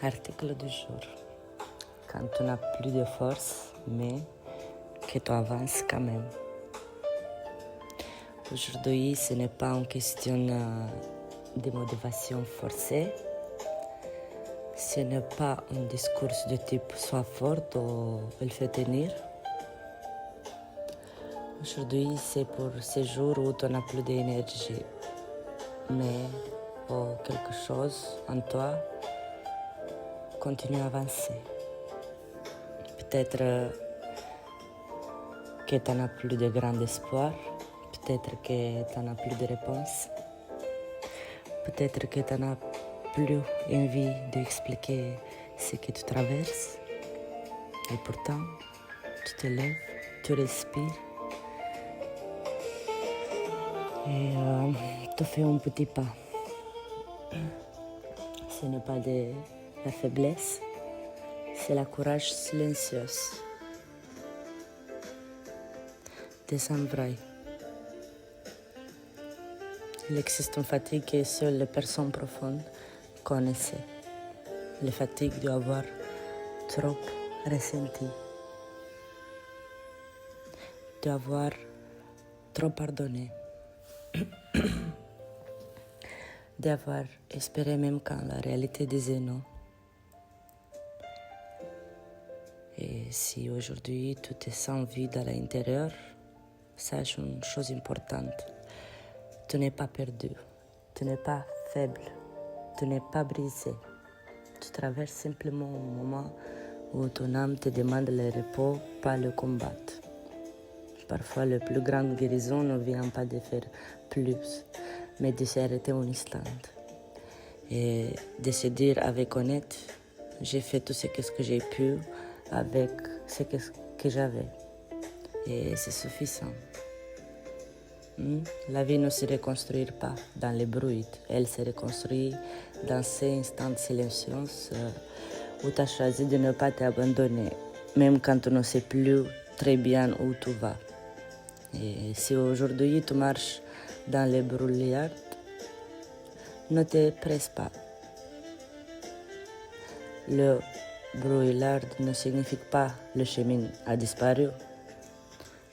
Article du jour. Quand tu n'as plus de force, mais que tu avances quand même. Aujourd'hui, ce n'est pas une question de motivation forcée. Ce n'est pas un discours de type sois forte ou il faut tenir. Aujourd'hui, c'est pour ces jours où tu n'as plus d'énergie, mais pour quelque chose en toi continue à avancer. Peut-être que tu n'as plus de grand espoir, peut-être que tu n'as plus de réponse, peut-être que tu n'as plus envie d'expliquer ce que tu traverses. Et pourtant, tu te lèves, tu respires et tu fais un petit pas. Ce n'est pas de la faiblesse, c'est la courage silencieuse. Descends vrai. Il existe une fatigue que seules les personnes profondes connaissent. La fatigue d'avoir trop ressenti, d'avoir trop pardonné, d'avoir espéré même quand la réalité disait non. Et si aujourd'hui tu te sens vide à l'intérieur, sache une chose importante. Tu n'es pas perdu, tu n'es pas faible, tu n'es pas brisé. Tu traverses simplement un moment où ton âme te demande le repos, pas le combat. Parfois, la plus grande guérison ne vient pas de faire plus, mais de s'arrêter un instant. Et de se dire avec honnête, j'ai fait tout ce que j'ai pu avec ce que j'avais. Et c'est suffisant. La vie ne se reconstruit pas dans le bruit. Elle se reconstruit dans ces instants silencieux où tu as choisi de ne pas t'abandonner, même quand tu ne sais plus très bien où tu vas. Et si aujourd'hui tu marches dans les brouillards, ne te presse pas. Le brouillard ne signifie pas que le chemin a disparu.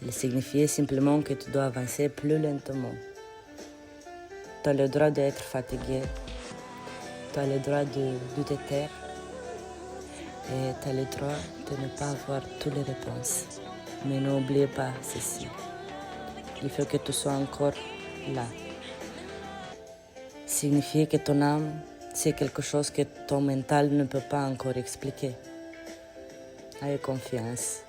Il signifie simplement que tu dois avancer plus lentement. Tu as le droit d'être fatigué, tu as le droit de te taire et tu as le droit de ne pas avoir toutes les réponses. Mais n'oublie pas ceci. Il faut que tu sois encore là. Signifie que ton âme, c'est quelque chose que ton mental ne peut pas encore expliquer. Aie confiance.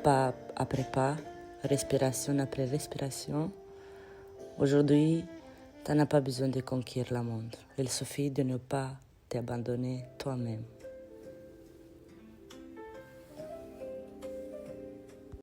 Pas après pas, respiration après respiration. Aujourd'hui, tu n'as pas besoin de conquérir le monde. Il suffit de ne pas t'abandonner toi-même.